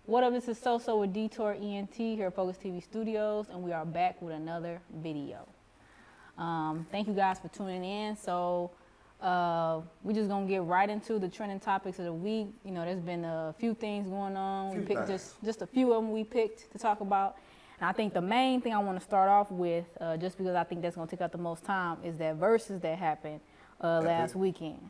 What up, this is Soso with Detour ENT here at Focus TV Studios, and we are back with another video. Thank you guys for tuning in. So we're just gonna get right into the trending topics of the week. You know, there's been a few things going on. We picked just a few of them we picked to talk about. And I think the main thing I want to start off with, just because I think that's gonna take up the most time, is that versus that happened last weekend.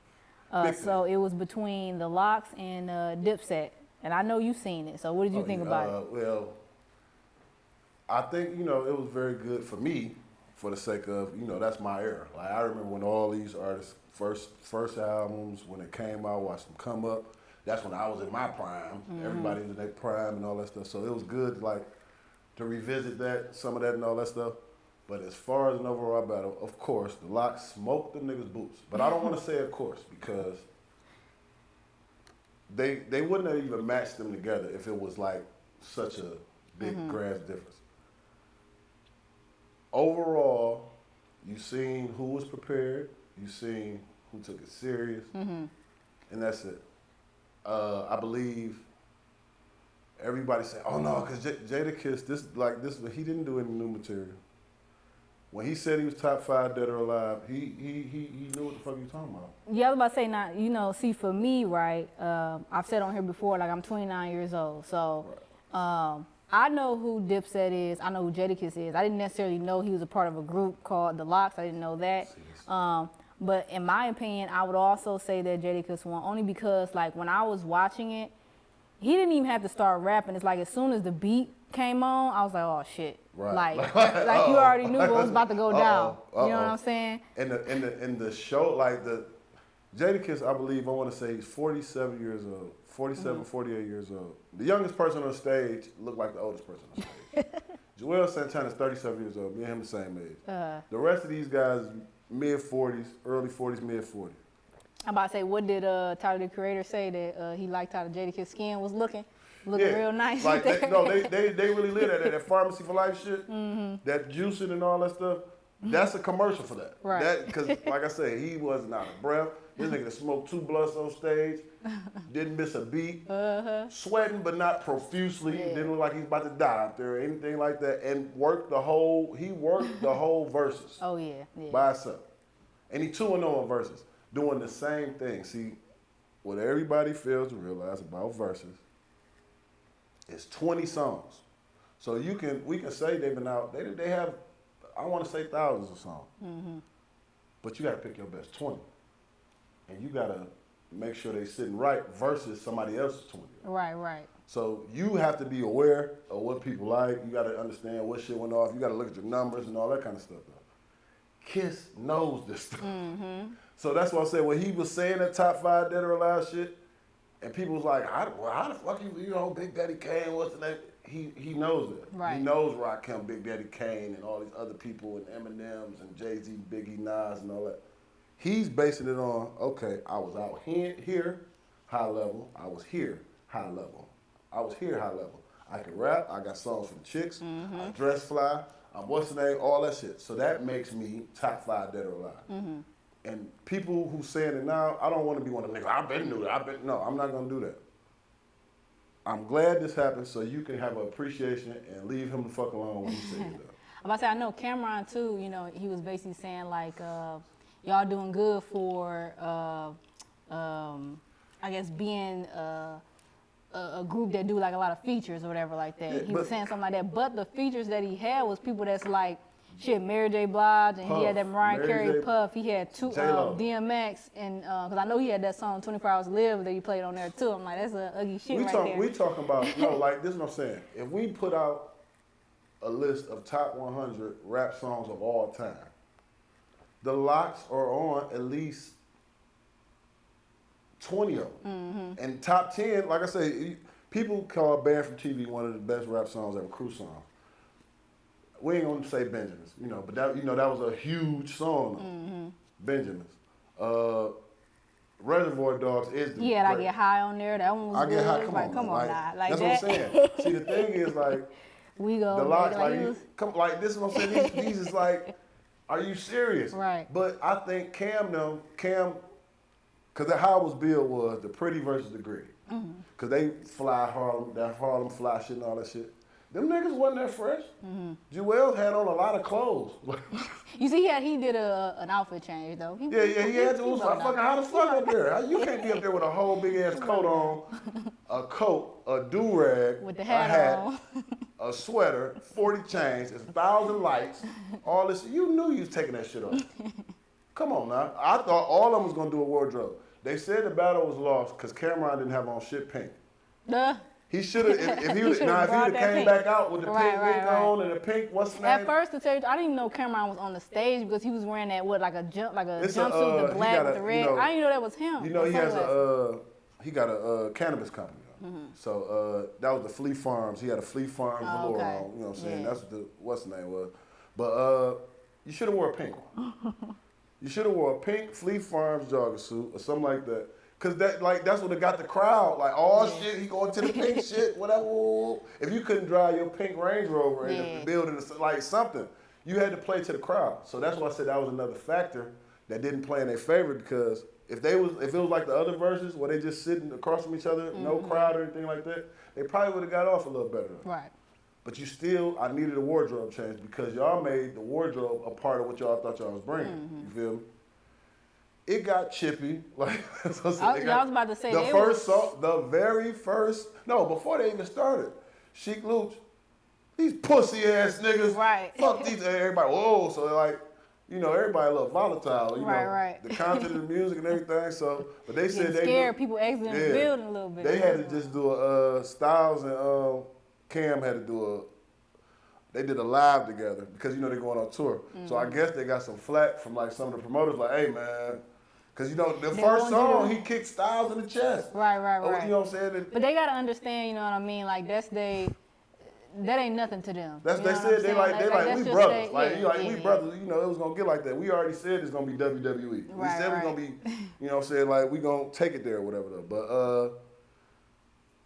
So it was between the LOX and Dipset. And I know you've seen it, so what did you think about it? Well, I think, you know, it was very good for me for the sake of, you know, that's my era. Like, I remember when all these artists, first albums, when it came out, watched them come up. That's when I was in my prime. Mm-hmm. Everybody was in their prime and all that stuff. So it was good, like, to revisit that, some of that and all that stuff. But as far as an overall battle, of course, the LOX smoked them niggas' boots. But I don't want to say of course, because they wouldn't have even matched them together if it was like such a big grass difference. Overall, you seen who was prepared, you seen who took it serious, and that's it. I believe everybody said, "Oh no," because Jadakiss, he didn't do any new material. When he said he was top 5 dead or alive, he knew what the fuck he was talking about. Yeah, I was about to say, now, you know, see, for me, right, I've said on here before, like, I'm 29 years old, so I know who Dipset is, I know who Jadakiss is. I didn't necessarily know he was a part of a group called the LOX, I didn't know that. But in my opinion, I would also say that Jadakiss won, only because, like, when I was watching it, he didn't even have to start rapping. It's like as soon as the beat came on, I was like, oh shit. Right. Like you already knew what was about to go down. You know what I'm saying? In the show, like the Jadakiss, I believe, I want to say he's 47 years old, 47, 48 years old. The youngest person on stage looked like the oldest person on stage. Joel Santana's 37 years old, me and him the same age. The rest of these guys, mid-40s, early 40s, mid-40s. I'm about to say, what did Tyler, the Creator, say that he liked how the Jadakiss skin was looking real nice? Like they really live that Pharmacy for Life shit, that juicing and all that stuff. That's a commercial for that. Right. Because like I said, he wasn't out of breath. This nigga that smoked 2 blunts on stage, didn't miss a beat, sweating but not profusely. Didn't look like he's about to die out there or anything like that. And he worked the whole verses. Oh yeah. By himself. And he 2-0 on verses. Doing the same thing. See, what everybody fails to realize about verses is 20 songs. So we can say they've been out, they have, I want to say thousands of songs. But you got to pick your best 20. And you got to make sure they sitting right versus somebody else's 20. Right. So you have to be aware of what people like. You got to understand what shit went off. You got to look at your numbers and all that kind of stuff. Though. Kiss knows this stuff. So that's what I said, when he was saying that top 5 dead or alive shit, and people was like, how the fuck you know, Big Daddy Kane, what's the name? He knows that. Right. He knows Rakim, Big Daddy Kane, and all these other people, and Eminems, and Jay-Z, Biggie, Nas, and all that. He's basing it on, okay, I was out here, high level. I was here, high level. I was here, high level. I can rap, I got songs from chicks, I dress fly, I'm what's the name, all that shit. So that makes me top 5 dead or alive. And people who saying it now, I don't want to be one of them niggas, I've been new, no, I'm not going to do that. I'm glad this happened so you can have an appreciation and leave him the fuck alone when he says it. I'm about to say, I know Cameron too, you know, he was basically saying like, y'all doing good for, I guess, being a group that do like a lot of features or whatever like that. Yeah, he was saying something like that, but the features that he had was people that's like, shit, Mary J. Blige, and Puff, he had that Mariah Carey, Puff. He had two DMX, and because I know he had that song 24 Hours to Live that he played on there too. I'm like, that's a Uggy shit there. We talking about, no, like this is what I'm saying. If we put out a list of top 100 rap songs of all time, the LOX are on at least 20 of them. And top 10, like I say, people call Banned from TV one of the best rap songs ever, Crew songs. We ain't gonna say Benjamin's, you know, but that, you know, that was a huge song. Benjamin's. Reservoir Dogs is the I Get High on there. That one was good. I Get High, come on now. Like that's what I'm saying. See, the thing is like, we go the LOX, like this is what I'm saying. These is like, are you serious? Right. But I think Cam, because how it was billed was the pretty versus the gritty. Cause they fly Harlem, that Harlem fly shit and all that shit. Them niggas wasn't that fresh. Jewel had on a lot of clothes. You see, he did an outfit change though. He had to. I fucking how the fuck up there? You can't be up there with a whole big ass coat on, a do rag, with the a hat on. a sweater, 40 chains, 1,000 lights, all this. You knew you was taking that shit off. Come on now. I thought all of them was gonna do a wardrobe. They said the battle was lost because Cameron didn't have on shit pink. He should have, if he would have came back out with the pink wig on and the pink, what's the name? At first, to tell you, I didn't even know Cameron was on the stage because he was wearing that jumpsuit, the black with the red. I didn't know that was him. You know, he got a cannabis company. So that was the Flea Farms. He had a Flea Farms velour on. You know what I'm saying? That's what's the name was. But you should have wore a pink one. You should have wore a pink Flea Farms jogging suit or something like that. Cause that's what got the crowd. Like, shit, he going to the pink shit, whatever. If you couldn't drive your pink Range Rover in the building, like something, you had to play to the crowd. So that's why I said that was another factor that didn't play in their favor, because if it was like the other verses where they just sitting across from each other, no crowd or anything like that, they probably would have got off a little better. Right. But I needed a wardrobe change because y'all made the wardrobe a part of what y'all thought y'all was bringing. You feel me? It got chippy. Like I was about to say the very first. No, before they even started, Sheik Luch, these pussy ass niggas. Right. Fuck these everybody. Whoa. So like, everybody a little volatile. You know, right. The content of the music and everything. So, but they said they scared people exiting the building a little bit. They had to just do Styles and Cam had to do they did a live together because they're going on tour. So I guess they got some flack from like some of the promoters, like, hey man. Because, the first song, he kicked Styles in the chest. Right. You know what I'm saying? But they got to understand, you know what I mean? Like, that ain't nothing to them. They said, they like we brothers. We brothers, it was going to get like that. We already said it's going to be WWE. We said we're going to be, you know what I'm saying, like, we going to take it there or whatever, though. But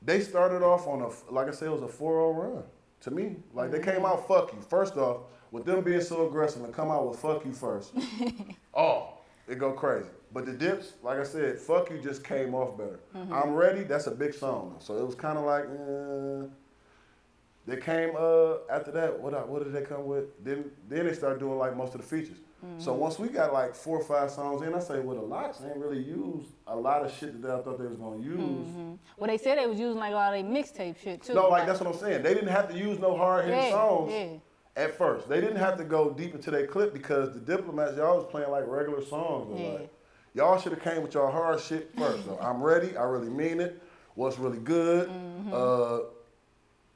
they started off on like I said, it was a 4-0 run to me. Like, they came out, fuck you. First off, with them being so aggressive and come out with fuck you first. It go crazy. But the Dips, like I said, fuck you just came off better. I'm Ready, that's a big song. So it was kind of like, they came after that, what did they come with? Then they started doing like most of the features. So once we got like 4 or 5 songs in, I say, well, the LOX ain't really used a lot of shit that I thought they was gonna use. Well, they said they was using like a lot of their mixtape shit too. No, like that's what I'm saying. They didn't have to use no hard-hitting songs. At first. They didn't have to go deep into their clip because the Diplomats, y'all was playing like regular songs. Like, y'all should have came with y'all hard shit first. So I'm Ready, I really mean it. What's really good?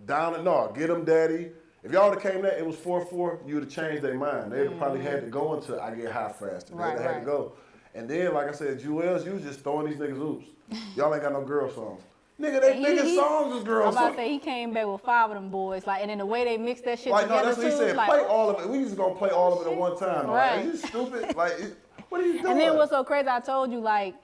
Down and All, Get 'em Daddy. If y'all would have came that, it was 4-4, you would have changed their mind. They'd probably had to go into I Get High Faster. They'd have had to go. And then, like I said, Jewels, you was just throwing these niggas oops. Y'all ain't got no girl songs. Nigga, they biggest songs is girl songs. I'm about to say, he came back with 5 of them boys, like, and then the way they mixed that shit like, together, no, that's what he said. like, play all of it. We just gonna play all of it at one time. Right. Like, are you stupid? Like, what are you doing? And then what's so crazy, I told you, like,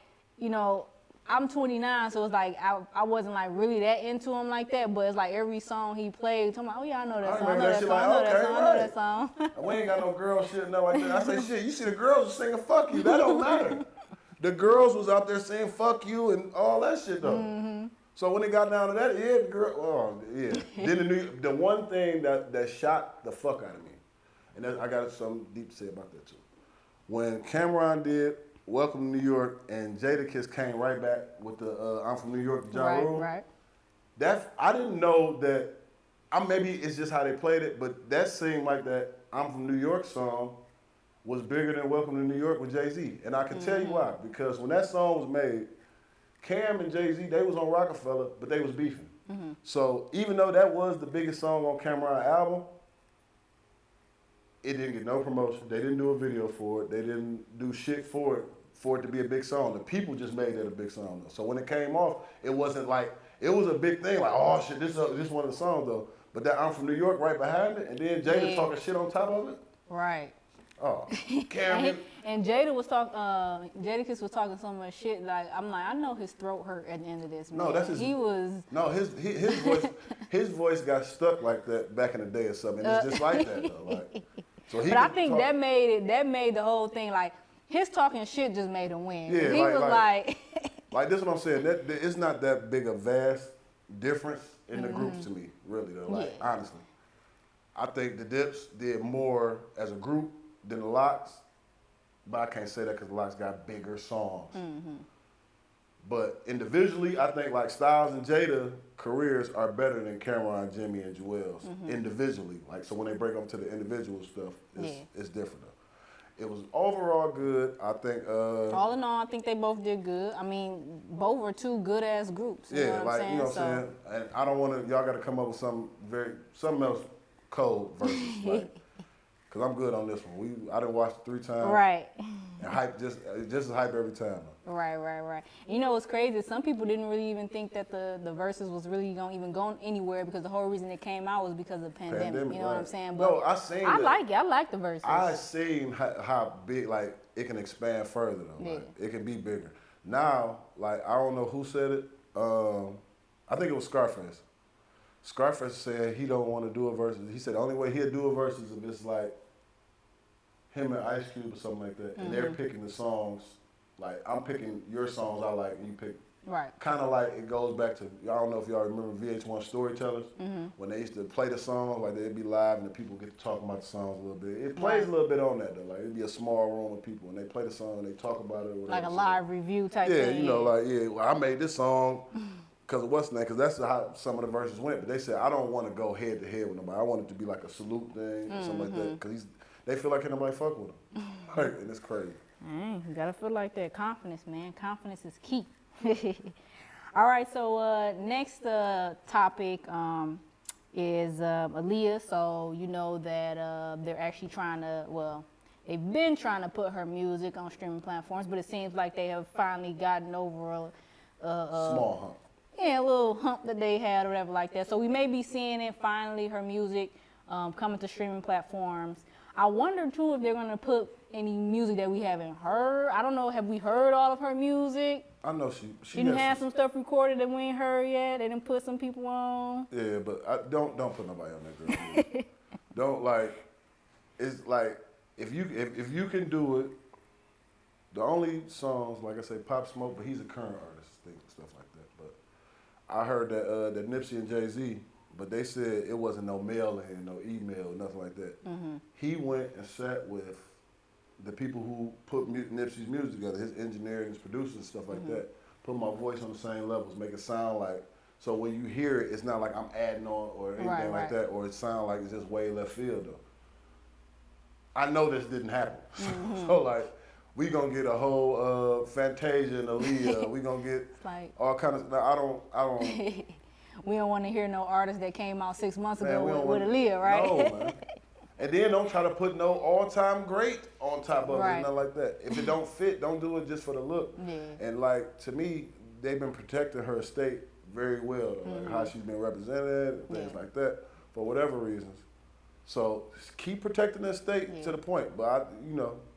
I'm 29, so it's like I wasn't like really that into him like that, but it's like every song he played, I'm like, oh yeah, I know that song, I know that song. We ain't got no girl shit, nothing like that. I say, shit, you see the girls was singing fuck you, that don't matter. The girls was out there saying fuck you and all that shit though. So when it got down to that, the girl, Then the one thing that shot the fuck out of me, and I got something deep to say about that too. When Cameron did Welcome to New York and Jadakiss came right back with the I'm from New York, Ja Rule. Right. I didn't know that. Maybe it's just how they played it, but that seemed like that I'm from New York song was bigger than Welcome to New York with Jay-Z. And I can tell you why. Because when that song was made, Cam and Jay-Z, they was on Rockefeller, but they was beefing. So even though that was the biggest song on Cameron's album, it didn't get no promotion. They didn't do a video for it. They didn't do shit for it to be a big song. The people just made it a big song though. So when it came off, it wasn't like, it was a big thing, like, oh shit, this one of the songs though. But that I'm from New York right behind it, and then Jada talking shit on top of it. Right. Oh, Cameron. and Jada was talking, Jadakiss was talking so much shit, like, I'm like, I know his throat hurt at the end of this, man. No, that's his. His voice got stuck like that back in the day or something. And it's just like that though. Like, so but I think that made the whole thing, like, his talking shit just made him win. Yeah, he was like Like this is what I'm saying. That it's not that big a vast difference in the groups to me, really though. Like honestly, I think the Dips did more as a group than the LOX, but I can't say that because the LOX got bigger songs. But individually, I think like Styles and Jada careers are better than Cameron, Jimmy, and Joel's individually. Like so when they break up to the individual stuff, it's different though. It was overall good. I think. All in all, I think they both did good. I mean, both were two good ass groups. You know what I'm saying? You know what I'm saying. And I don't want to. Y'all got to come up with something else cold versus like. Cause I'm good on this one. I done watched it 3 times. Right. And hype just as hype every time. Right. You know what's crazy? Some people didn't really even think that the verses was really going anywhere because the whole reason it came out was because of the pandemic. You know what I'm saying? But no, I like it. I like the verses. I seen how big like it can expand further though. Like, it can be bigger. Now, like I don't know who said it. I think it was Scarface. Scarface said he don't want to do a verses. He said the only way he'll do a verses if it's like him and Ice Cube or something like that, and they're picking the songs. Like I'm picking your songs I like, and you pick. Right. Kind of like it goes back to I don't know if y'all remember VH1 Storytellers when they used to play the songs like they'd be live and the people get to talk about the songs a little bit. It plays a little bit on that though. Like it'd be a small room of people and they play the song and they talk about it. Or whatever. Like a live review type thing. Yeah, you know, like well, I made this song. Because of what's name? Because that's how some of the verses went. But they said, I don't want to go head to head with nobody. I want it to be like a salute thing or something like that. Because they feel like ain't nobody fuck with them. And it's crazy. You got to feel like that. Confidence, man. Confidence is key. All right, so next topic is Aaliyah. So you know that they're actually trying to, they've been trying to put her music on streaming platforms, but it seems like they have finally gotten over a small hump. Yeah, a little hump that they had or whatever like that. So we may be seeing it finally, her music coming to streaming platforms. I wonder too if they're gonna put any music that we haven't heard. I don't know, have we heard all of her music? I know she didn't have some stuff recorded that we ain't heard yet. They didn't put some people on. Yeah, but don't put nobody on that girl. Don't like. It's like if you can do it. The only songs, like I say, Pop Smoke, but he's a current artist, stuff like that. But I heard that Nipsey and Jay-Z, but they said it wasn't no mail-in, no email, nothing like that. He went and sat with the people who put Nipsey's music together, his engineers, his producers, and stuff like that. Put my voice on the same levels, make it sound like, so when you hear it, it's not like I'm adding on or anything like that, or it sound like it's just way left field though. I know this didn't happen. So like, we gonna get a whole Fantasia and Aaliyah. We gonna get like, all kinds of. I don't. We don't want to hear no artist that came out 6 months ago with Aaliyah, right? No, man. And then don't try to put no all-time great on top of it, nothing like that. If it don't fit, don't do it just for the look. Yeah. And like to me, they've been protecting her estate very well, like how she's been represented and things like that for whatever reasons. So keep protecting the estate to the point, but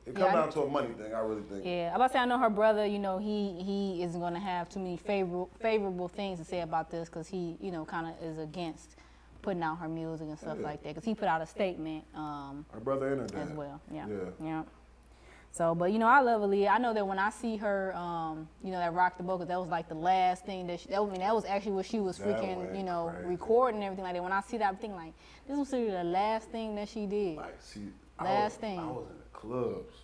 it comes down to a money thing, I really think. Yeah, I'm about to say, I know her brother, he isn't going to have too many favorable things to say about this because he, kind of is against putting out her music and stuff like that because he put out a statement. Her brother and her dad. As well, yeah. So, but, I love Aaliyah. I know that when I see her, that Rock the Boat, because that was like the last thing that that was actually what she was freaking, recording and everything like that. When I see that, I'm thinking like, this was really the last thing that she did. Like, see, last thing. I was in the clubs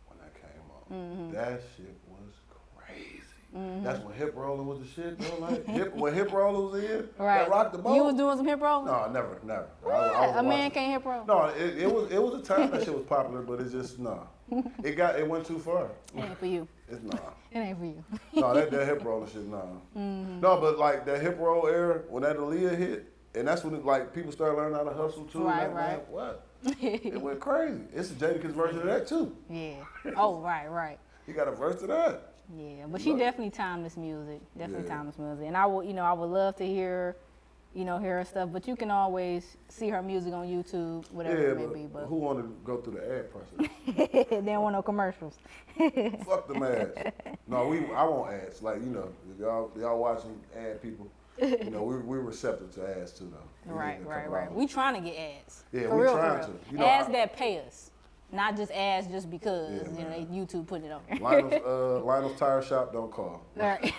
when that came on. That shit was crazy. That's when hip rolling was the shit, though. Like when hip roller was in, that Rock the Boat. You was doing some hip rolling? No, never. A man can't hip roll? No, it was a time that shit was popular, but it's just it went too far. It ain't for you. It's It ain't for you. No, that hip roller shit, No, but like that hip roll era when that Aaliyah hit, and that's when people started learning how to hustle too. Right. Man, what? It went crazy. It's a Jadakiss version of that too. Yeah. Oh, right. You got a verse to that. Yeah, but she definitely timeless music. Timeless music. And I would love to hear, hear her stuff. But you can always see her music on YouTube, whatever it may be. But who want to go through the ad process? They don't want no commercials. Fuck them ads. No, I want ads. Like if y'all watching ad people. We're receptive to ads too, though. Right. We trying to get ads. Yeah, for we real, trying to. Ads that pay us. not just ask just because Yeah, you know they YouTube put it on there. Lionel's Tire Shop, don't call. All right.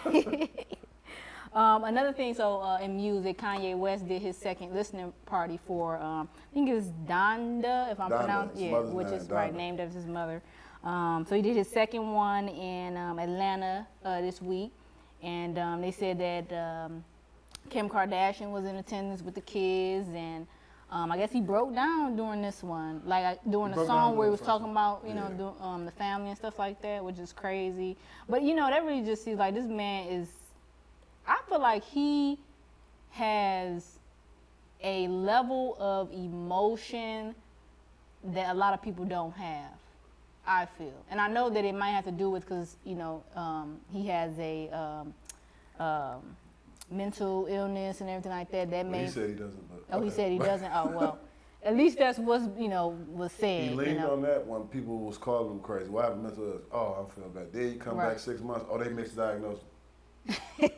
Another thing, so in music, Kanye West did his second listening party for, I think it's Donda, if I'm pronouncing, yeah, which is right, named after his mother. So he did his second one in Atlanta this week, and they said that Kim Kardashian was in attendance with the kids, and I guess he broke down during this one, like during the song where he was talking about, you know, the family and stuff like that, which is crazy. But you know, that really just seems like this man is, I feel like he has a level of emotion that a lot of people don't have, I feel. And I know that it might have to do with because, you know, he has a mental illness and everything like that. That may. He said he doesn't. But, oh, he said he doesn't? Oh, well. At least that's what's, you know, was said. He leaned you know? on that when people was calling him crazy. Why have mental illness? Oh, I'm feeling bad. Then you come back 6 months. Oh, they misdiagnosed him.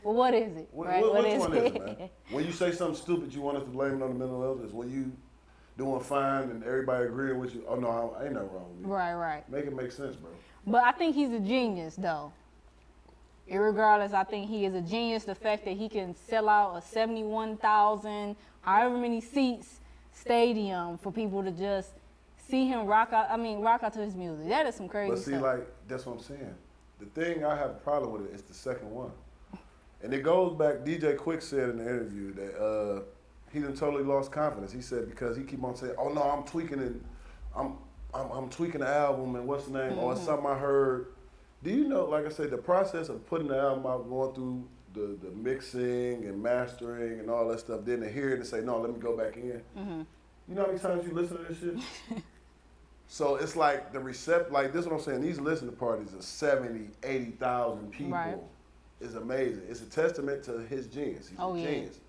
Well, what is it? Which what one is is it, man? When you say something stupid, you want us to blame it on the mental illness. When you doing fine and everybody agreeing with you, oh no, ain't nothing wrong with you. Right. Make it make sense, bro. But I think he's a genius, though. Irregardless, I think he is a genius. The fact that he can sell out a 71,000, however many seats stadium for people to just see him rock out. I mean, rock out to his music. That is some crazy But see, stuff. like, that's what I'm saying. The thing I have a problem with it is the second one. And it goes back, DJ Quick said in the interview that he done totally lost confidence. He said because he keep on saying, oh no, I'm tweaking and I'm tweaking the album and what's the name, or it's something I heard. Do you know, like I said, the process of putting the album out, going through the mixing and mastering and all that stuff, then to hear it and say, no, let me go back in. You know how many times you listen to this shit? So it's like like this is what I'm saying, these listening parties of 70, 80,000 people. Right. Is amazing. It's a testament to his genius. He's a yeah. genius.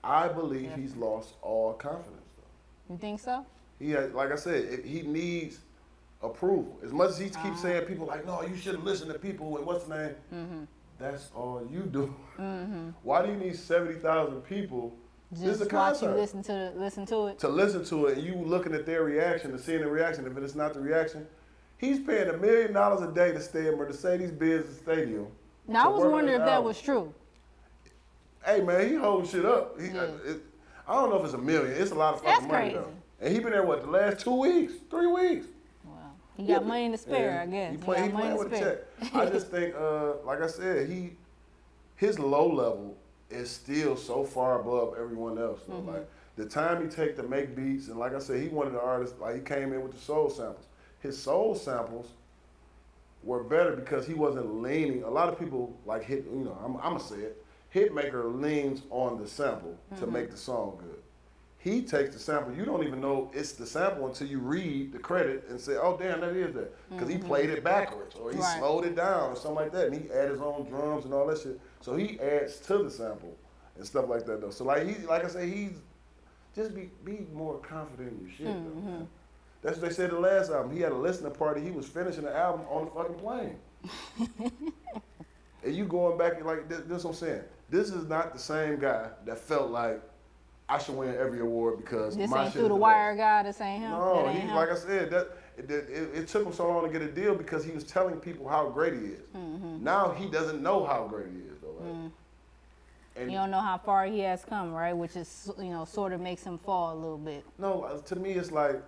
I believe he's lost all confidence, though. You think so? He has, like I said, he needs approval. As much as he keeps saying people like, no, you shouldn't listen to people and what's the name? That's all you do. Why do you need 70,000 people? Just this is a watch you concert. listen to it. To listen to it, and you looking at their reaction and seeing the reaction. If it's not the reaction, he's paying $1 million a day to stay at Mercedes-Benz Stadium. Now, I was wondering if that was true. Hey, man, he holding shit up. I don't know if it's $1 million. It's a lot of fucking money, though. And he been there, what, the last 2 weeks, 3 weeks? Well, he got money to spare, I guess. He playing with a check. I just think, like I said, his low level is still so far above everyone else. Though. Like, the time he take to make beats, and like I said, he one of the artists, like he came in with the soul samples. His soul samples were better because he wasn't leaning. A lot of people like hit, you know, I'm gonna say it, Hitmaker leans on the sample to make the song good. He takes the sample, you don't even know it's the sample until you read the credit and say, oh damn, that is that. Because he played it backwards or he slowed it down or something like that. And he added his own drums and all that shit. So he adds to the sample and stuff like that though. So like like I say, he's just be more confident in your shit though, man. That's what they said the last album. He had a listening party. He was finishing the album on the fucking plane. And you going back and like, this is what I'm saying. This is not the same guy that felt like I should win every award because this my ain't shit through the wire guy. This ain't him. No, like I said, it took him so long to get a deal because he was telling people how great he is. Now he doesn't know how great he is though. Right? And you don't know how far he has come, right? Which is, you know, sort of makes him fall a little bit. No, to me it's like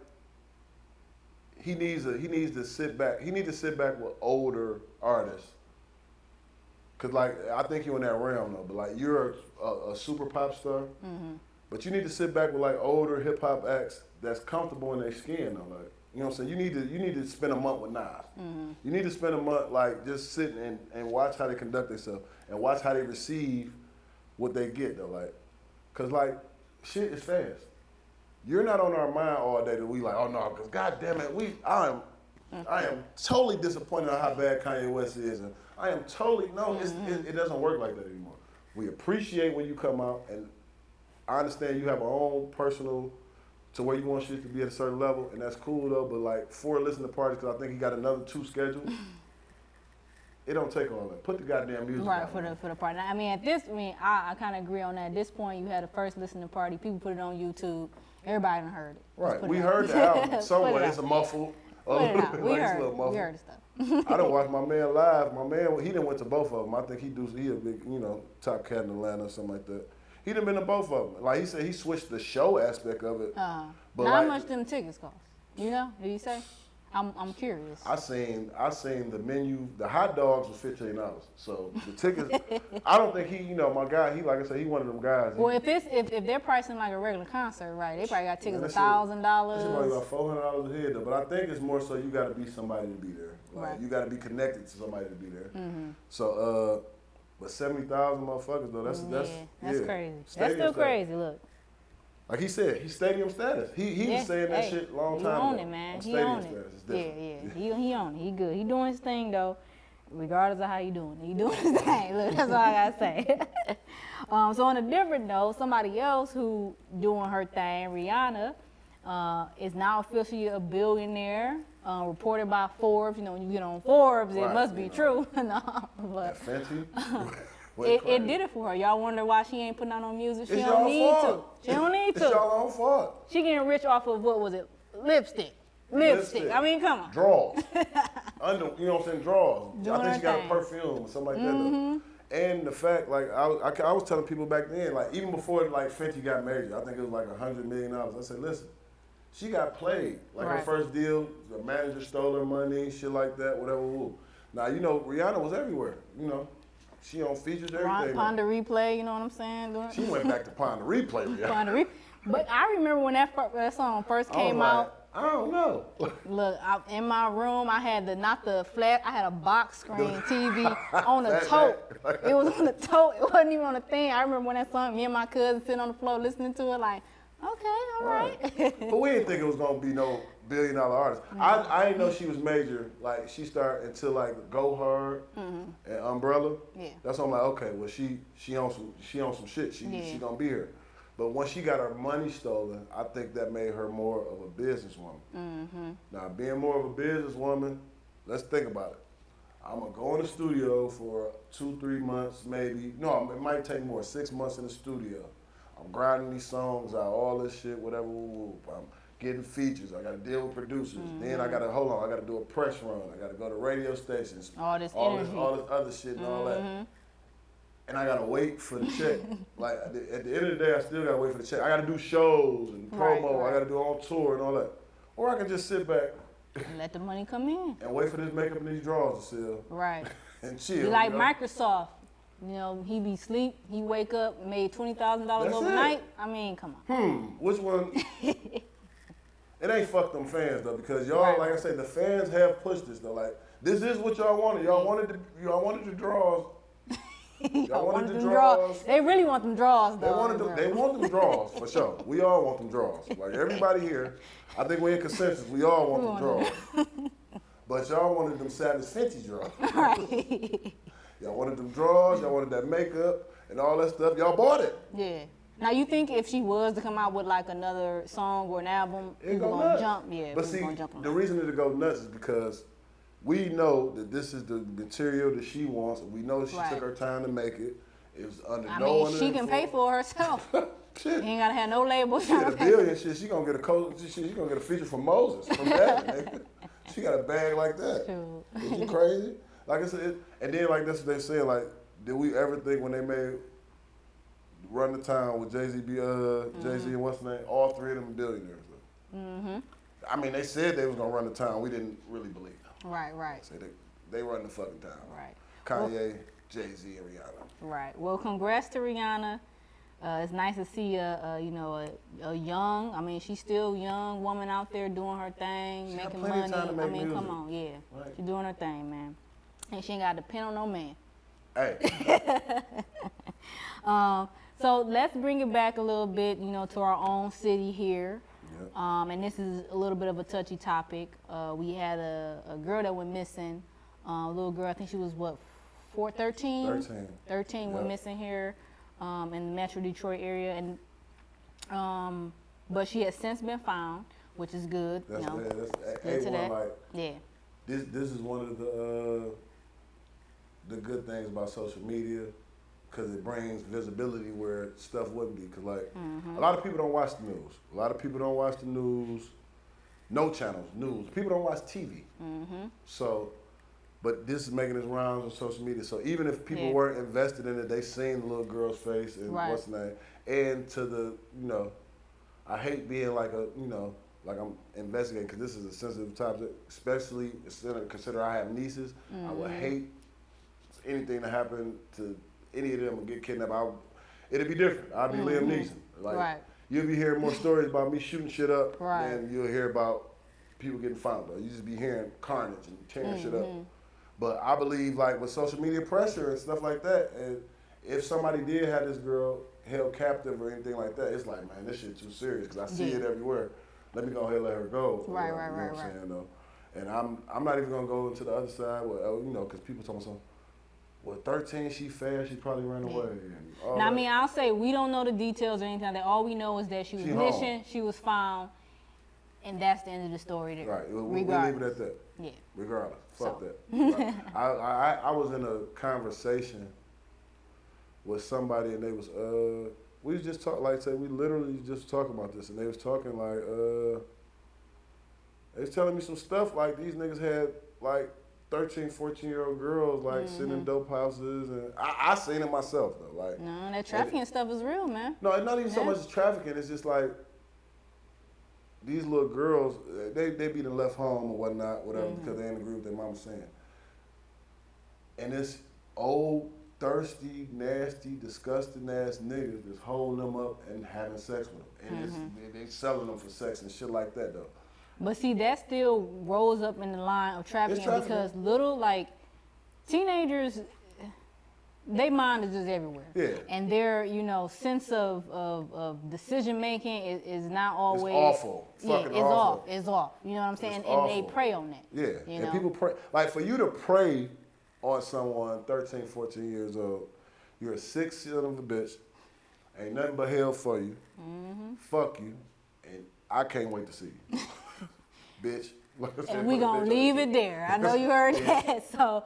he needs to sit back. He needs to sit back with older artists. Cause like I think you're in that realm though, but like you're a super pop star, but you need to sit back with like older hip hop acts that's comfortable in their skin though. Like you know what I'm saying? You need to spend a month with Nas. You need to spend a month like just sitting and watch how they conduct themselves and watch how they receive what they get though. Like, cause like shit is fast. You're not on our mind all day that we like, oh no, cause God damn it, I am totally disappointed on how bad Kanye West is, and I am totally it doesn't work like that anymore. We appreciate when you come out, and I understand you have your own personal to where you want shit to be at a certain level, and that's cool though. But like for listening to parties, because I think he got another 2 scheduled. It don't take all that. Put the goddamn music right on. for the party. I mean, I kind of agree on that. At this point, you had a first listening party. People put it on YouTube. Everybody done heard it. Right. We heard the album somewhere. It's a muffle. Put it out. We Like, it's a heard little it. muffle. We heard the stuff. I done watched my man live. My man, he done went to both of them. I think he a big, top cat in Atlanta or something like that. He done been to both of them. Like he said, he switched the show aspect of it. But how like, much them tickets cost? You know? Did you say? I'm curious. I seen the menu. The hot dogs was $15. So the tickets, I don't think my guy. He like I said, he one of them guys. Well, if they're pricing like a regular concert, right? They probably got tickets That $1,000. shit probably about $400 a head though. But I think it's more so you got to be somebody to be there. Like, right. You got to be connected to somebody to be there. So, but 70,000 motherfuckers though. That's crazy. Stadium That's still status. Crazy. Look. Like he said, he's stadium status. He was saying that shit long time ago. He own it, man. I'm He stadium own status. it. It's different. Yeah. He own it. He good. He doing his thing though, regardless of how he doing it. He doing his thing. Look, that's all I gotta say. So on a different note, somebody else who doing her thing, Rihanna, is now officially a billionaire. Reported by Forbes. You know, when you get on Forbes, it must be true. No, but that Fenty. it did it for her. Y'all wonder why she ain't putting out no music. She It's don't y'all need fault. to. She don't need It's to. y'all own fault. She getting rich off of what was it? Lipstick. I mean, come on. Draws. You know what I'm saying? Draws. Doing I think she her got a thing. perfume or something like that though. And the fact, like, I was telling people back then, like, even before, like, Fenty got married, I think it was like $100 million. I said, listen, she got played. Like, her first deal, the manager stole her money, shit like that, whatever. Woo. Now, Rihanna was everywhere, She on features, everything. Ponder Replay, you know what I'm saying? She went back to Ponder Replay, Rihanna. Ponder Replay. But I remember when that song first came out. I don't know. Look, in my room, I had I had a box screen TV on a tote. It was on the tote. It wasn't even on the thing. I remember when that song, me and my cousin sitting on the floor listening to it like, okay, all right. But we didn't think it was going to be no $1 billion artist. I didn't know she was major. Like, she started until, like, Go Hard and Umbrella. Yeah. That's when I'm like, okay, well, she on some shit. She going to be here. But when she got her money stolen, I think that made her more of a businesswoman. Now, being more of a businesswoman, let's think about it. I'm going to go in the studio for 2-3 months, maybe. No, it might take more, 6 months in the studio. I'm grinding these songs out, all this shit, whatever. I'm getting features. I got to deal with producers. Then I got to do a press run. I got to go to radio stations. All this other shit and all that. And I gotta wait for the check. Like at the end of the day, I still gotta wait for the check. I gotta do shows and promo. I gotta do on tour and all that. Or I can just sit back and let the money come in and wait for this makeup and these drawers to sell. Right. And chill. Be like Microsoft. He be sleep. He wake up, made $20,000 overnight. I mean, come on. Which one? It ain't fuck them fans though, because y'all, like I say, the fans have pushed this though. Like this is what y'all wanted. Y'all wanted the draws. Y'all wanted the draws. They really want them draws, though. They want them draws, for sure. We all want them draws. Like, everybody here, I think we're in consensus. We all want them draws. But y'all wanted them Savage Fenty draws. Right. Y'all wanted them draws. Y'all wanted that makeup and all that stuff. Y'all bought it. Yeah. Now, you think if she was to come out with, like, another song or an album, people going to jump? Yeah, but see, the reason it'll go nuts is because we know that this is the material that she wants, and we know she took her time to make it. It was under no one. She can pay for it herself. Shit. You ain't gotta have no label. She got $1 billion. Shit, she gonna get a feature from Moses from that. She got a bag like that. True. Is you crazy? Like I said, and then like that's what they said. Like, did we ever think when they made Run the Town with Jay-Z, Jay-Z and what's the name? All three of them billionaires. I mean, they said they was gonna run the town. We didn't really believe them. Right. So they run the fucking town. Right. Kanye, Jay-Z, and Rihanna. Right. Well, congrats to Rihanna. It's nice to see a young, I mean, she's still a young woman out there doing her thing, making money. I mean, music. Come on, yeah. Right. She's doing her thing, man. And she ain't got to depend on no man. Hey. So let's bring it back a little bit, to our own city here. Yep. And this is a little bit of a touchy topic. We had a girl that went missing, a little girl, I think she was 13? 13 went missing here in the Metro Detroit area, and but she has since been found, which is good. That's good to that. Like, yeah. This is one of the good things about social media, because it brings visibility where stuff wouldn't be. Because like a lot of people don't watch the news. A lot of people don't watch the news. No channels, news. People don't watch TV. So, but this is making its rounds on social media. So even if people weren't invested in it, they seen the little girl's face and what's the name. And to the, I hate being like like I'm investigating because this is a sensitive topic, especially consider I have nieces. I would hate anything to happen to any of them or get kidnapped. It'd be different. I'd be Liam Neeson. Like, you'll be hearing more stories about me shooting shit up than you'll hear about people getting found. You just be hearing carnage and tearing shit up. But I believe like with social media pressure and stuff like that, and if somebody did have this girl held captive or anything like that, it's like, man, this shit too serious because I see it everywhere. Let me go ahead and let her go. Right. You know what I'm saying, though? And I'm not even gonna go to the other side, because people talking something. Well, 13, she fast, she probably ran away. And now, I mean, I'll say we don't know the details or anything like that. All we know is that she was missing, she was found, and that's the end of the story there. Right, we'll leave it at that. Yeah. Regardless, fuck that. Right. I was in a conversation with somebody and they was, we was just talking, like say, we literally just talking about this and they was talking like, they was telling me some stuff like these niggas had like 13, 14-year-old girls like sitting in dope houses, and I seen it myself though. Like, no, that trafficking stuff is real, man. No, it's not even so much as trafficking. It's just like these little girls, they be done left home or whatnot, whatever, because they ain't agree with their mama saying. And this old, thirsty, nasty, disgusting ass niggas just holding them up and having sex with them, and they selling them for sex and shit like that though. But see, that still rolls up in the line of trafficking because little, like, teenagers, they mind is just everywhere. Yeah. And their, sense of decision making is not always. It's awful. Fucking awful. It's off. You know what I'm saying? It's and awful. they prey on that. Yeah. You and people pray. Like, for you to prey on someone 13, 14 years old, you're a sick son of a bitch. Ain't nothing but hell for you. Fuck you. And I can't wait to see you. Bitch. And we gonna leave it there. I know you heard that. So,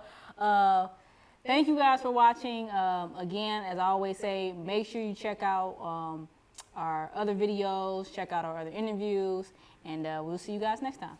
thank you guys for watching. Again, as I always say, make sure you check out our other videos, check out our other interviews, and we'll see you guys next time.